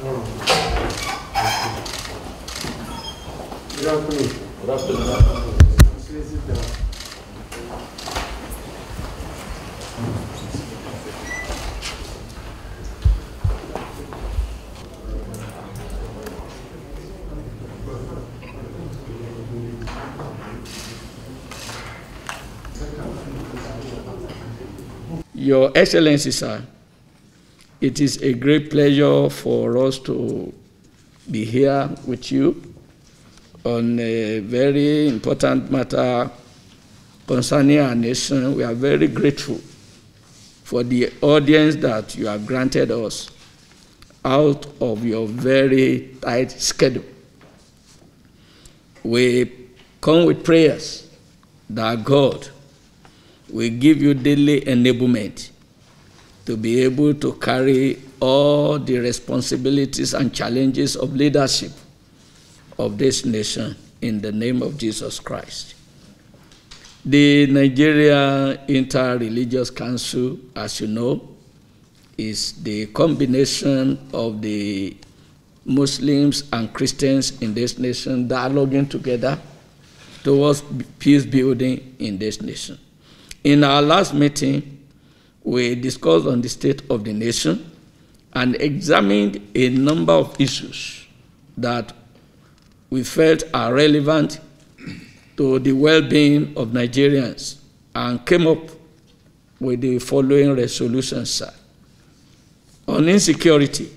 Good afternoon. Good afternoon. Please sit down. Your Excellency, sir, it is a great pleasure for us to be here with you on a very important matter concerning our nation. We are very grateful for the audience that you have granted us out of your very tight schedule. We come with prayers that God will give you daily enablement to be able to carry all the responsibilities and challenges of leadership of this nation in the name of Jesus Christ. The Nigeria Inter-Religious Council, as you know, is the combination of the Muslims and Christians in this nation dialoguing together towards peace building in this nation. In our last meeting, we discussed on the state of the nation and examined a number of issues that we felt are relevant to the well-being of Nigerians and came up with the following resolutions, sir. On insecurity,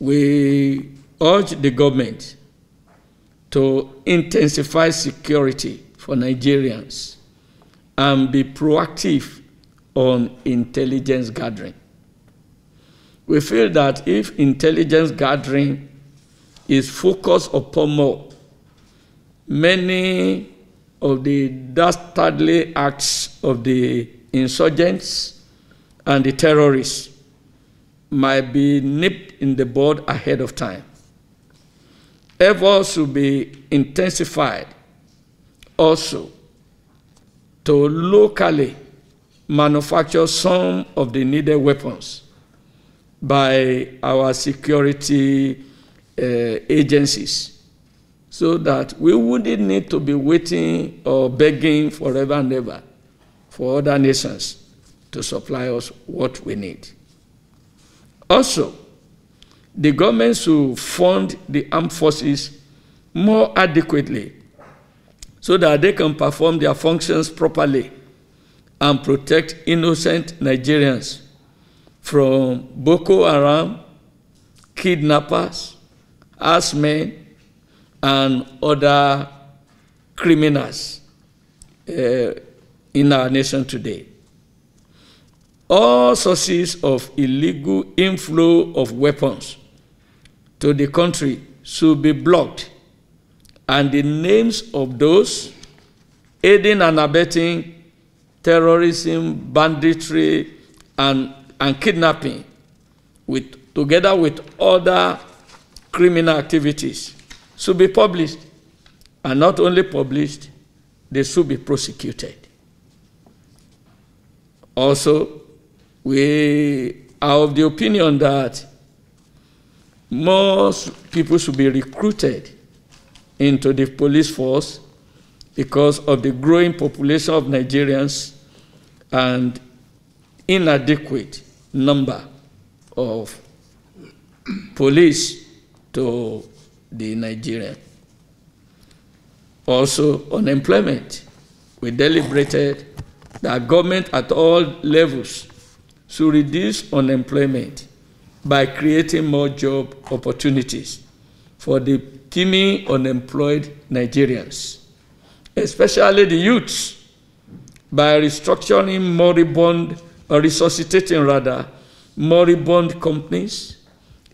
we urge the government to intensify security for Nigerians and be proactive on intelligence gathering. We feel that if intelligence gathering is focused upon more, many of the dastardly acts of the insurgents and the terrorists might be nipped in the bud ahead of time. Efforts should be intensified also to locally manufacture some of the needed weapons by our security agencies so that we wouldn't need to be waiting or begging forever and ever for other nations to supply us what we need. Also, the government should fund the armed forces more adequately so that they can perform their functions properly and protect innocent Nigerians from Boko Haram, kidnappers, herdsmen, and other criminals in our nation today. All sources of illegal inflow of weapons to the country should be blocked, and the names of those aiding and abetting terrorism, banditry, and kidnapping, together with other criminal activities, should be published. And not only published, they should be prosecuted. Also, we are of the opinion that most people should be recruited into the police force because of the growing population of Nigerians and inadequate number of police to the Nigerian. Also, unemployment. We deliberated that government at all levels should reduce unemployment by creating more job opportunities for the teeming unemployed Nigerians, especially the youths, by restructuring resuscitating moribund companies,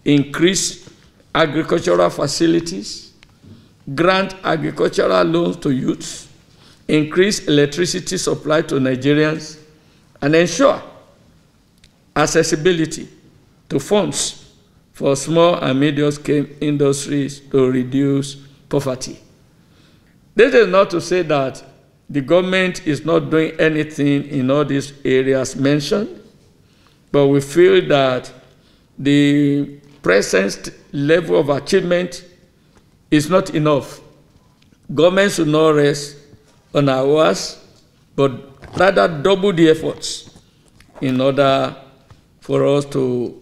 increase agricultural facilities, grant agricultural loans to youths, increase electricity supply to Nigerians, and ensure accessibility to funds for small and medium-scale industries to reduce poverty. This is not to say that the government is not doing anything in all these areas mentioned, but we feel that the present level of achievement is not enough. Government should not rest on our words, but rather double the efforts in order for us to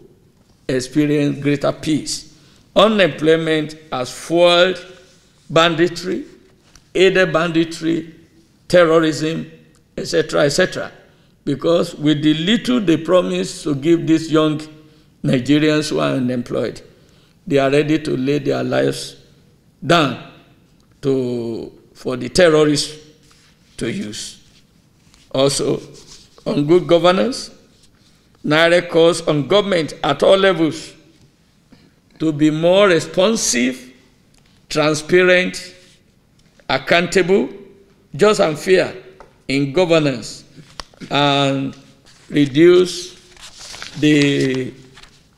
experience greater peace. Unemployment has fueled banditry, aided banditry, terrorism, etc., etc. Because with the little they promise to give these young Nigerians who are unemployed, they are ready to lay their lives down for the terrorists to use. Also, on good governance, NARA calls on government at all levels to be more responsive, transparent, accountable, just and fair in governance, and reduce the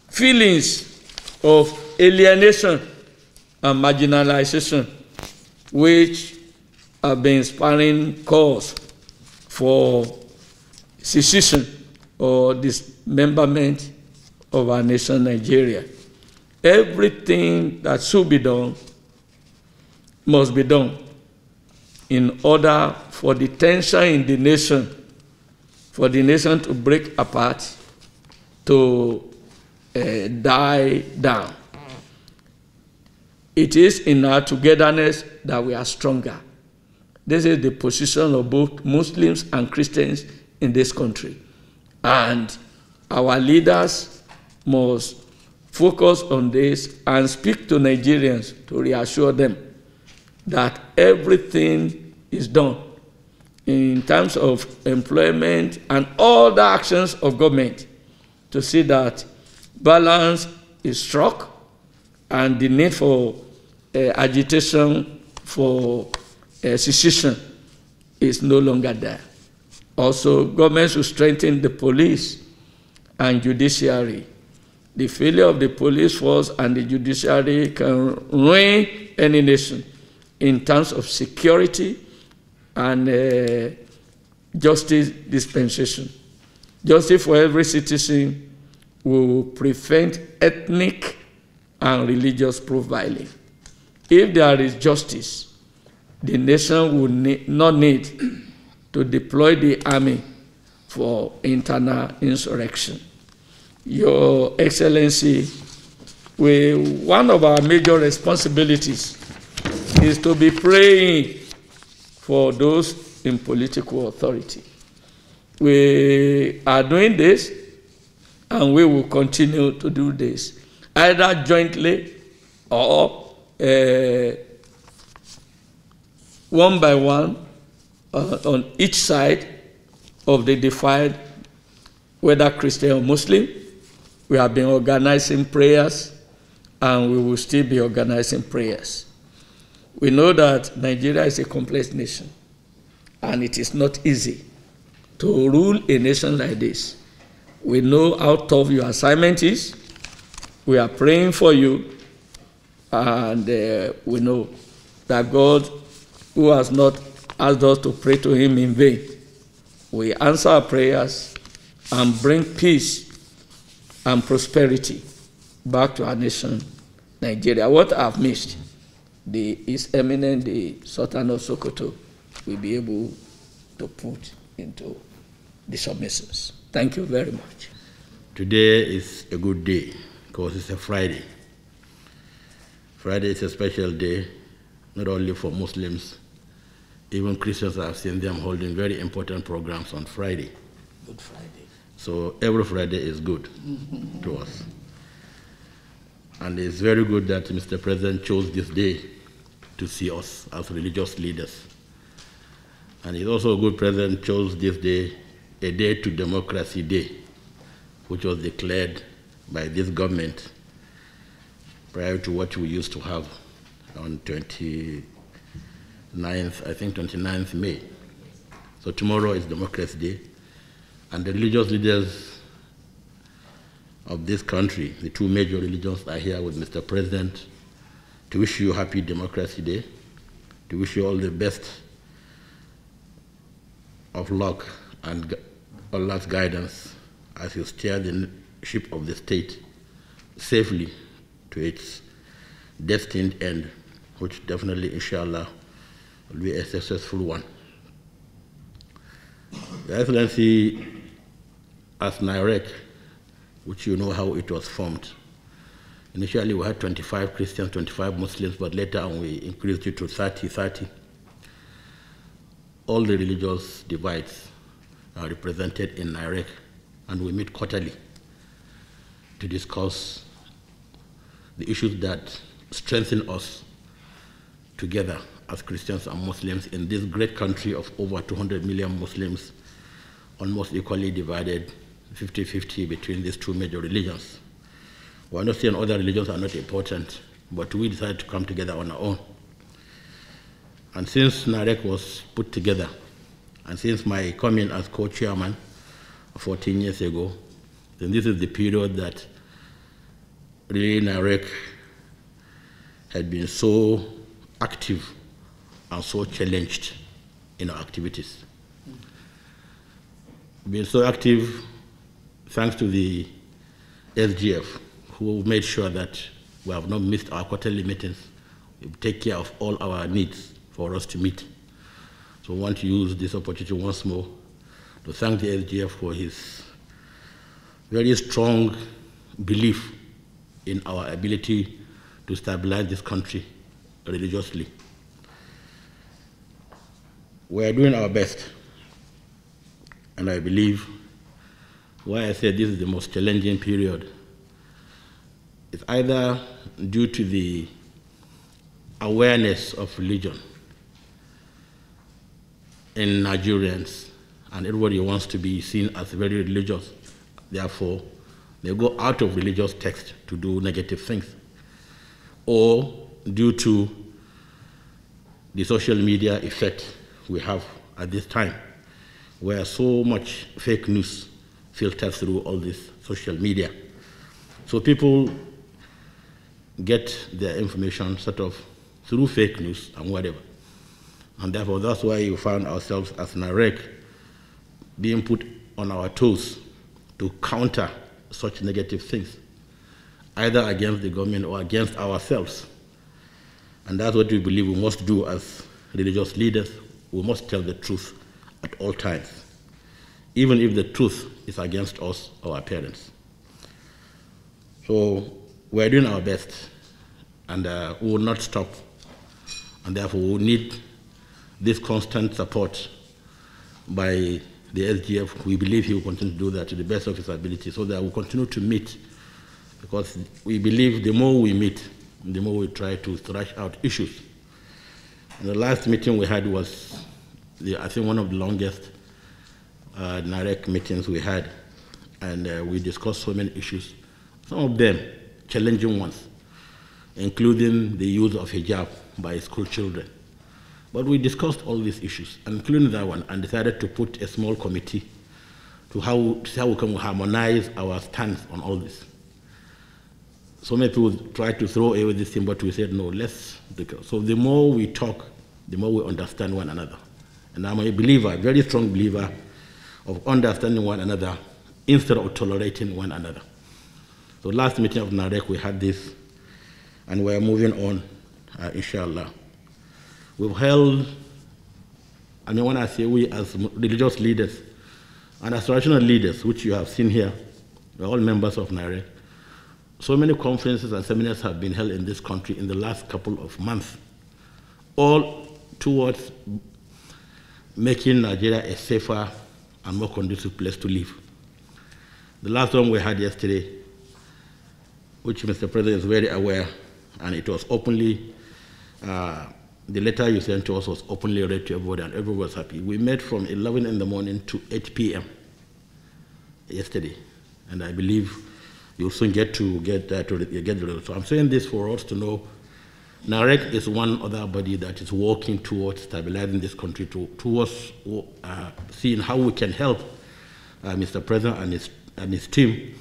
feelings of alienation and marginalization, which have been inspiring cause for secession or dismemberment of our nation, Nigeria. Everything that should be done must be done in order for the tension in the nation, for the nation to break apart, to die down. It is in our togetherness that we are stronger. This is the position of both Muslims and Christians in this country. And our leaders must focus on this and speak to Nigerians to reassure them that everything is done in terms of employment and all the actions of government to see that balance is struck and the need for agitation for secession is no longer there. Also, government should strengthen the police and judiciary. The failure of the police force and the judiciary can ruin any nation in terms of security and justice dispensation. Justice for every citizen will prevent ethnic and religious profiling. If there is justice, the nation will not need to deploy the army for internal insurrection. Your Excellency, one of our major responsibilities is to be praying for those in political authority. We are doing this, and we will continue to do this, either jointly or one by one on each side of the divide, whether Christian or Muslim. We have been organizing prayers, and we will still be organizing prayers. We know that Nigeria is a complex nation, and it is not easy to rule a nation like this. We know how tough your assignment is. We are praying for you, and we know that God, who has not asked us to pray to him in vain, will answer our prayers and bring peace and prosperity back to our nation, Nigeria. What I've missed, His Eminence, the Sultan of Sokoto, will be able to put into the submissions. Thank you very much. Today is a good day because it's a Friday. Friday is a special day, not only for Muslims, even Christians. I've seen them holding very important programs on Friday. Good Friday. So every Friday is good to us. And it's very good that Mr. President chose this day to see us as religious leaders. And it's also a good President chose this day, a day to Democracy Day, which was declared by this government prior to what we used to have on 29th May. So tomorrow is Democracy Day, and the religious leaders of this country, the two major religions, are here with Mr. President to wish you happy Democracy Day, to wish you all the best of luck and Allah's guidance as you steer the ship of the state safely to its destined end, which definitely, inshallah, will be a successful one. Your Excellency, as NIREC, which you know how it was formed, initially we had 25 Christians, 25 Muslims, but later on we increased it to 30. All the religious divides are represented in NIREC, and we meet quarterly to discuss the issues that strengthen us together as Christians and Muslims in this great country of over 200 million Muslims, almost equally divided 50-50 between these two major religions. We're not saying other religions are not important, but we decided to come together on our own. And since NIREC was put together, and since my coming as co-chairman 14 years ago, then this is the period that really NIREC had been so active and so challenged in our activities. Been so active thanks to the SGF, who made sure that we have not missed our quarterly meetings. We take care of all our needs for us to meet. So I want to use this opportunity once more to thank the SGF for his very strong belief in our ability to stabilize this country religiously. We are doing our best, and I believe why I say this is the most challenging period is either due to the awareness of religion in Nigerians, and everybody wants to be seen as very religious. Therefore, they go out of religious text to do negative things. Or due to the social media effect we have at this time, where so much fake news filters through all this social media. So people get their information sort of through fake news and whatever. And therefore, that's why you found ourselves as NIREC being put on our toes to counter such negative things, either against the government or against ourselves. And that's what we believe we must do as religious leaders. We must tell the truth at all times, even if the truth is against us or our parents. So we're doing our best, and we will not stop. And therefore, we need this constant support by the SGF. We believe he will continue to do that to the best of his ability, so that we'll continue to meet, because we believe the more we meet, the more we try to thrash out issues. And the last meeting we had was, I think, one of the longest NIREC meetings we had, and we discussed so many issues, some of them challenging ones, including the use of hijab by school children. But we discussed all these issues, including that one, and decided to put a small committee to see how we can harmonize our stance on all this. So many people tried to throw away this thing, but we said, no, let's do it. So the more we talk, the more we understand one another. And I'm a believer, a very strong believer, of understanding one another instead of tolerating one another. So last meeting of NIREC, we had this, and we're moving on, inshallah. We've held, I mean, when I say we as religious leaders and as traditional leaders, which you have seen here, we're all members of NIREC, so many conferences and seminars have been held in this country in the last couple of months, all towards making Nigeria a safer and more conducive place to live. The last one we had yesterday, which Mr. President is very aware, and it was openly, the letter you sent to us was openly read to everybody, and everyone was happy. We met from 11 in the morning to 8 p.m. yesterday, and I believe you'll soon get the result. So I'm saying this for us to know NIREC is one other body that is working towards stabilizing this country, towards seeing how we can help Mr. President and his team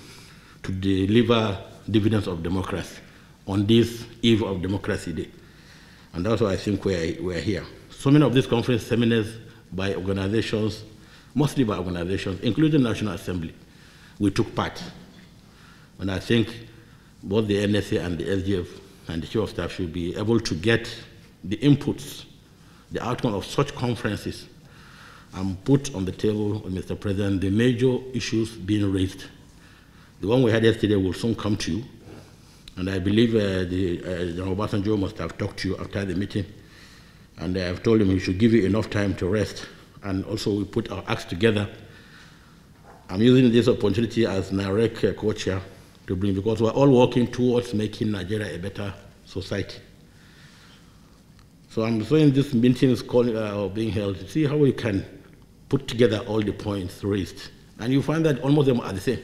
to deliver dividends of democracy on this eve of Democracy Day. And that's why I think we're here. So many of these conference seminars by organizations, mostly by organizations, including National Assembly, we took part. And I think both the NSA and the SGF and the Chief of Staff should be able to get the inputs, the outcome of such conferences, and put on the table, Mr. President, the major issues being raised. The one we had yesterday will soon come to you, and I believe General Obasanjo must have talked to you after the meeting, and I have told him he should give you enough time to rest, and also we put our acts together. I'm using this opportunity as NAREC co-chair to bring, because we're all working towards making Nigeria a better society. So I'm saying this meeting is being held to see how we can put together all the points raised. And you find that almost them are the same.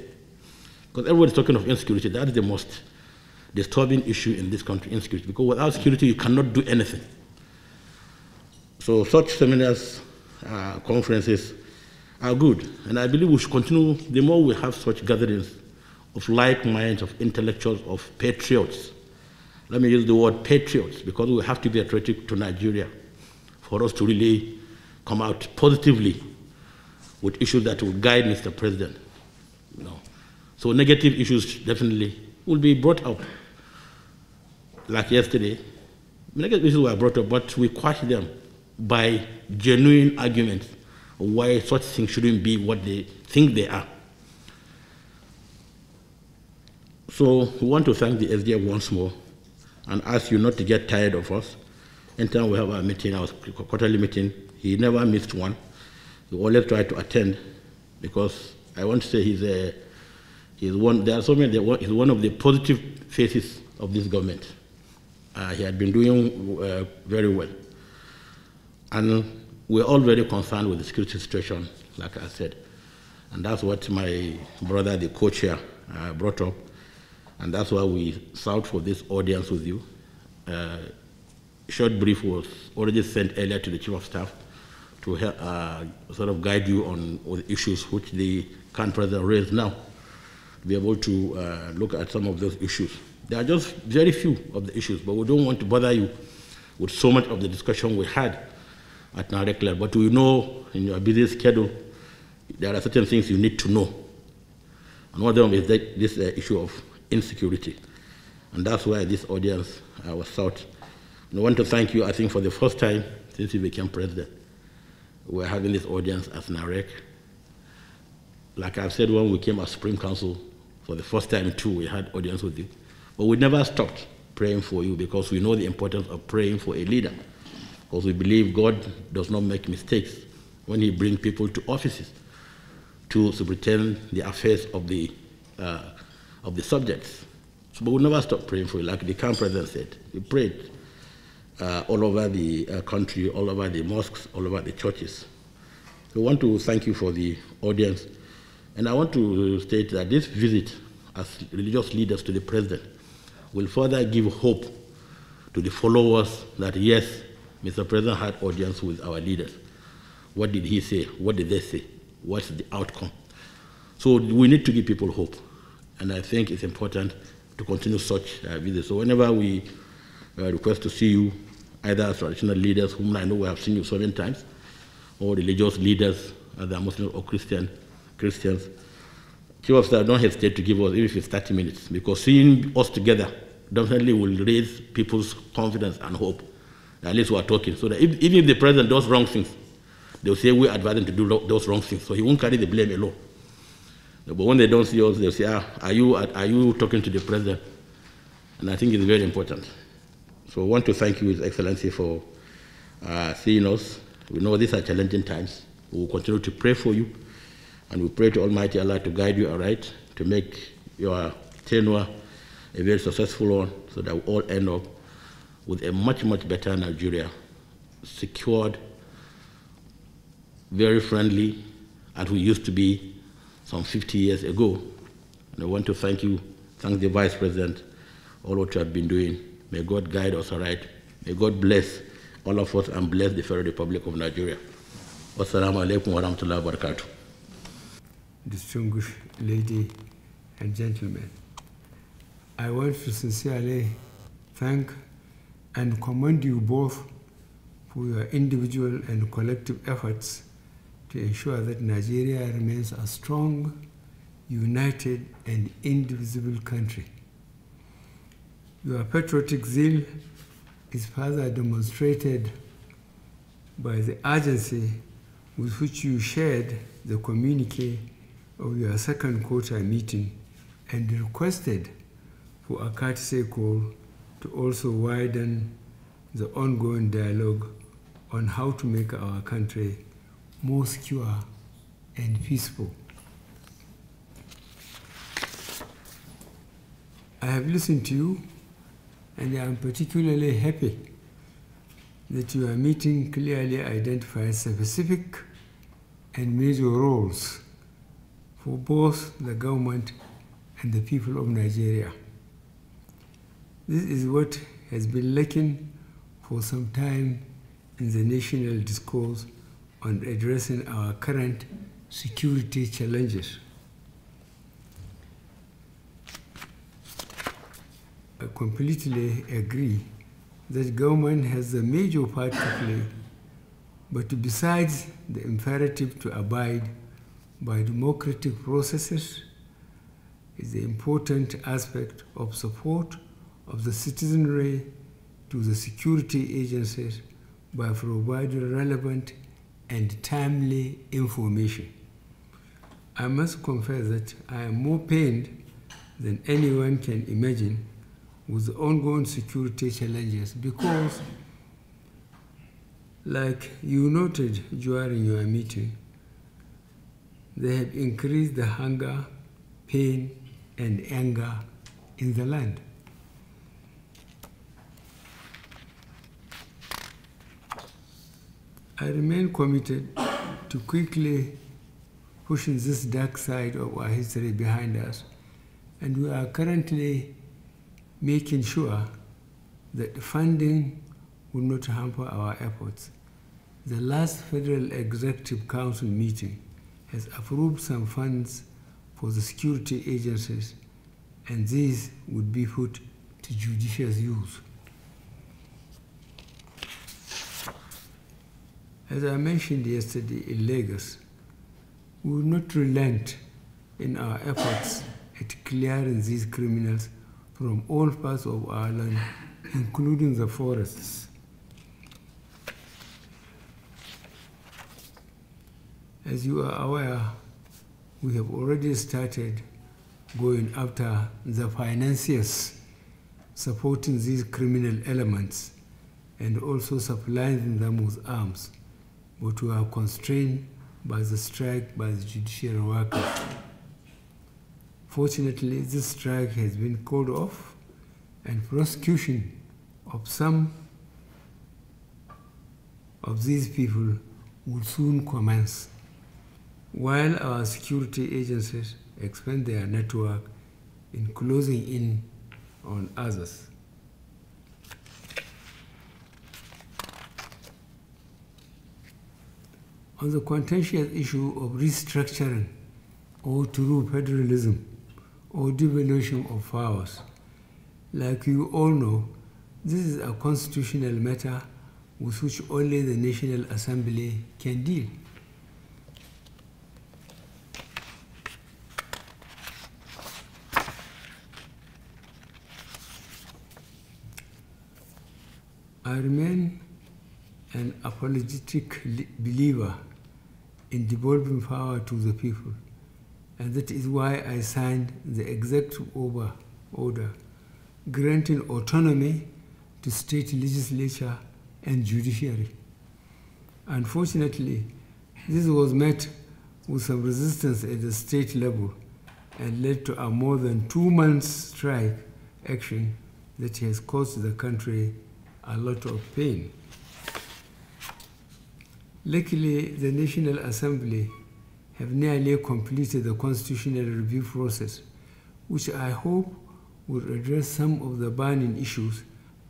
Because everybody's talking of insecurity. That is the most disturbing issue in this country, insecurity. Because without security, you cannot do anything. So such seminars, conferences are good. And I believe we should continue. The more we have such gatherings of like minds, of intellectuals, of patriots. Let me use the word patriots, because we have to be patriotic to Nigeria for us to really come out positively with issues that will guide Mr. President. You know. So negative issues definitely will be brought up. Like yesterday, negative issues were brought up, but we quash them by genuine arguments of why such things shouldn't be what they think they are. So we want to thank the SDF once more and ask you not to get tired of us. Anytime we have a meeting, our quarterly meeting, he never missed one. He always tried to attend, because I want to say he's one of the positive faces of this government. He had been doing very well. And we're all very concerned with the security situation, like I said. And that's what my brother, the co-chair, brought up. And that's why we sought for this audience with you. Short brief was already sent earlier to the Chief of Staff to help, sort of guide you on the issues which the current president raised now, to be able to look at some of those issues. There are just very few of the issues, but we don't want to bother you with so much of the discussion we had at NAREC level. But we know in your busy schedule, there are certain things you need to know. And one of them is this issue of insecurity. And that's why this audience was sought. And I want to thank you, I think, for the first time since you became president. We're having this audience as NAREC. Like I've said, when we came as Supreme Council, for the first time too, we had audience with you. But we never stopped praying for you, because we know the importance of praying for a leader. Because we believe God does not make mistakes when he brings people to offices to superintend the affairs of the subjects. So, but we never stop praying for you. Like the current president said, we prayed all over the country, all over the mosques, all over the churches. So we want to thank you for the audience. And I want to state that this visit as religious leaders to the president will further give hope to the followers that, yes, Mr. President had audience with our leaders. What did he say? What did they say? What's the outcome? So we need to give people hope. And I think it's important to continue such visits. So whenever we request to see you, either as traditional leaders, whom I know we have seen you so many times, or religious leaders, either Muslims or Christians, Chief of Staff, don't hesitate to give us, even if it's 30 minutes, because seeing us together definitely will raise people's confidence and hope. At least we are talking, so that even if the president does wrong things, they'll say we advise him to do those wrong things, so he won't carry the blame alone. But when they don't see us, they'll say, are you talking to the president? And I think it's very important. So I want to thank you, His Excellency, for seeing us. We know these are challenging times. We will continue to pray for you, and we pray to Almighty Allah to guide you aright, to make your tenure a very successful one, so that we all end up with a much, much better Nigeria, secured, very friendly, as we used to be some 50 years ago. And I want to thank you, thank the Vice President, all what you have been doing. May God guide us aright. May God bless all of us and bless the Federal Republic of Nigeria. Wassalamu alaikum wa rahmatullahi wa barakatuh. Distinguished ladies and gentlemen, I want to sincerely thank and commend you both for your individual and collective efforts to ensure that Nigeria remains a strong, united, and indivisible country. Your patriotic zeal is further demonstrated by the urgency with which you shared the communique of your second quarter meeting and requested for a courtesy call to also widen the ongoing dialogue on how to make our country more secure and peaceful. I have listened to you, and I am particularly happy that your meeting clearly identifies specific and major roles for both the government and the people of Nigeria. This is what has been lacking for some time in the national discourse on addressing our current security challenges. I completely agree that government has a major part to play, but besides the imperative to abide by democratic processes is the important aspect of support of the citizenry to the security agencies by providing relevant and timely information. I must confess that I am more pained than anyone can imagine with the ongoing security challenges because, like you noted during your meeting, they have increased the hunger, pain, and anger in the land. I remain committed to quickly pushing this dark side of our history behind us, and we are currently making sure that funding will not hamper our efforts. The last Federal Executive Council meeting has approved some funds for the security agencies, and these would be put to judicious use. As I mentioned yesterday in Lagos, we will not relent in our efforts at clearing these criminals from all parts of our land, including the forests. As you are aware, we have already started going after the financiers supporting these criminal elements and also supplying them with arms, but we are constrained by the strike by the judiciary workers. Fortunately, this strike has been called off, and prosecution of some of these people will soon commence, while our security agencies expand their network in closing in on others. On the contentious issue of restructuring or true federalism or devolution of powers, like you all know, this is a constitutional matter with which only the National Assembly can deal. I remain an apologetic believer in devolving power to the people, and that is why I signed the executive order granting autonomy to state legislature and judiciary. Unfortunately, this was met with some resistance at the state level and led to a more than 2 months strike action that has caused the country a lot of pain. Luckily, the National Assembly have nearly completed the constitutional review process, which I hope will address some of the burning issues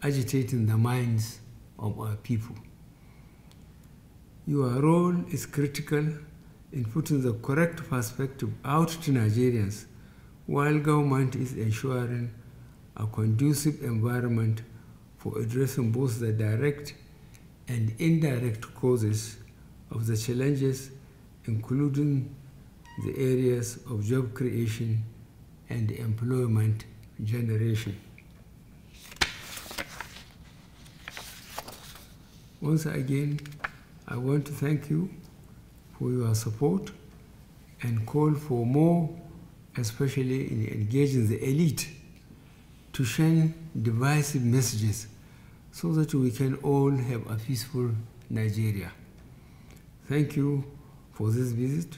agitating the minds of our people. Your role is critical in putting the correct perspective out to Nigerians, while government is ensuring a conducive environment for addressing both the direct and indirect causes of the challenges, including the areas of job creation and employment generation. Once again, I want to thank you for your support and call for more, especially in engaging the elite, to send divisive messages so that we can all have a peaceful Nigeria. Thank you for this visit,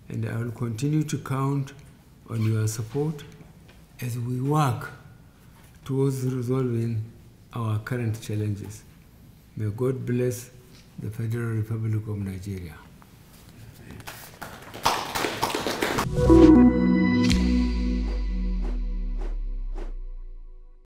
and I will continue to count on your support as we work towards resolving our current challenges. May God bless the Federal Republic of Nigeria.